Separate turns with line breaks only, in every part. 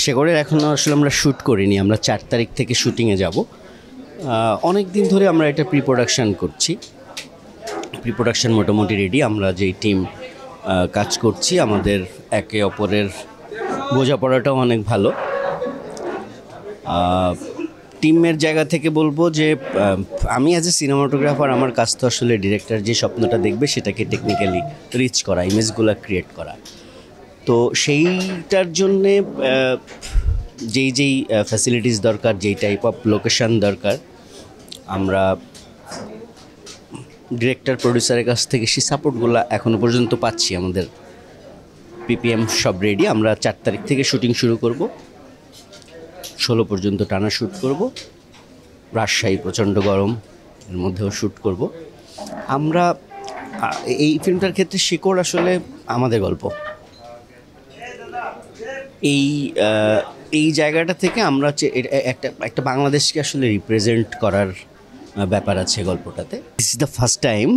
শেকড়ের এখনও আসলে আমরা শ্যুট করিনি, আমরা 4 তারিখ থেকে শ্যুটিংয়ে যাব। অনেক দিন ধরে আমরা এটা প্রি প্রোডাকশান করছি, প্রি প্রোডাকশান মোটামুটি রেডি। আমরা যেই টিম কাজ করছি আমাদের একে অপরের বোঝাপড়াটাও অনেক ভালো। টিমের জায়গা থেকে বলবো যে আমি অ্যাজ এ সিনেমাটোগ্রাফার আমার কাজ তো আসলে ডিরেক্টর যে স্বপ্নটা দেখবে সেটাকে টেকনিক্যালি রিচ করা, ইমেজগুলো ক্রিয়েট করা। তো সেইটার জন্যে যেই ফ্যাসিলিটিস দরকার, যেই টাইপ অফ লোকেশান দরকার, আমরা ডিরেক্টর প্রডিউসারের কাছ থেকে সেই সাপোর্টগুলো এখনও পর্যন্ত পাচ্ছি। আমাদের পিপিএম সব রেডি। আমরা 4 তারিখ থেকে শুটিং শুরু করব, 16 পর্যন্ত টানা শ্যুট করব। রাজশাহী প্রচণ্ড গরম, এর মধ্যেও শ্যুট করব আমরা। এই ফিল্মটার ক্ষেত্রে শেকড় আসলে আমাদের গল্প। এই জায়গাটা থেকে আমরা একটা বাংলাদেশকে আসলে রিপ্রেজেন্ট করার ব্যাপার আছে গল্পটাতে। This is the first time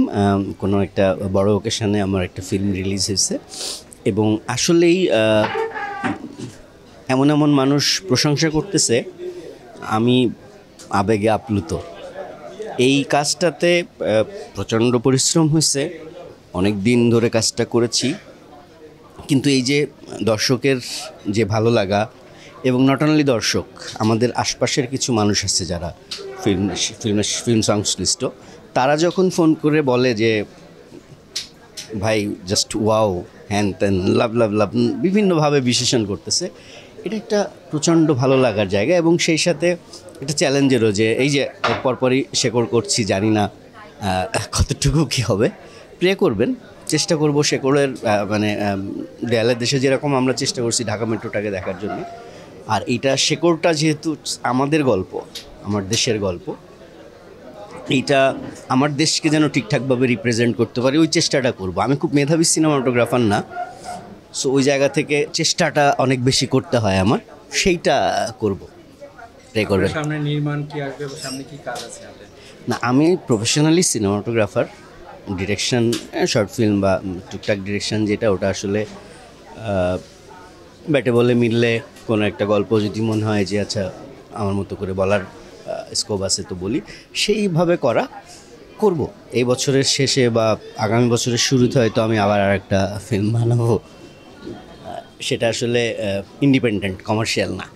কোনো একটা বড় ওকেশনে আমার একটা ফিল্ম রিলিজ হয়েছে, এবং আসলেই এমন এমন মানুষ প্রশংসা করতেছে, আমি আবেগে আপ্লুত। এই কাজটাতে প্রচণ্ড পরিশ্রম হয়েছে, অনেক দিন ধরে কাজটা করেছি, কিন্তু এই যে দর্শকের যে ভালো লাগা, এবং নট অনলি দর্শক, আমাদের আশপাশের কিছু মানুষ আছে যারা ফিল্ম সংশ্লিষ্ট, তারা যখন ফোন করে বলে যে ভাই জাস্ট ওয়াও, হ্যান ত্যান, লাভ লাভ লাভ, বিভিন্নভাবে বিশেষণ করতেছে, এটা একটা প্রচণ্ড ভালো লাগার জায়গা। এবং সেই সাথে একটা চ্যালেঞ্জেরও, যে এই যে পরপরই শেকড় করছি, জানি না কতটুকু কী হবে। প্রে করবেন, চেষ্টা করব শেকড়ের মানে দেয়ালের দেশে যেরকম আমরা চেষ্টা করছি ঢাকা মেট্রোটাকে দেখার জন্য, আর এইটা শেকড়টা যেহেতু আমাদের গল্প, আমার দেশের গল্প, এইটা আমার দেশকে যেন ঠিকঠাকভাবে রিপ্রেজেন্ট করতে পারি, ওই চেষ্টাটা করব। আমি খুব মেধাবী সিনেমাটোগ্রাফার না, সো ওই জায়গা থেকে চেষ্টাটা অনেক বেশি করতে হয় আমার, সেইটা করব। ট্রাই করবেন।
সামনে নির্মাণ কি আসবে, সামনে কি কাজ আছে আপনাদের?
না, আমি professionally cinematographer, direction, short film বা টুকটাক ডিরেকশন যেটা, ওটা আসলে ব্যাটে বলে মিললে কোনো একটা গল্প যদি মনে হয় যে আচ্ছা আমার মতো করে বলার স্কোপ আছে তো বলি, সেইভাবে করব। এই বছরের শেষে বা আগামী বছরের শুরুতে হয়তো আমি আবার আর একটা ফিল্ম বানাবো, সেটা আসলে ইন্ডিপেন্ডেন্ট, কমার্শিয়াল না।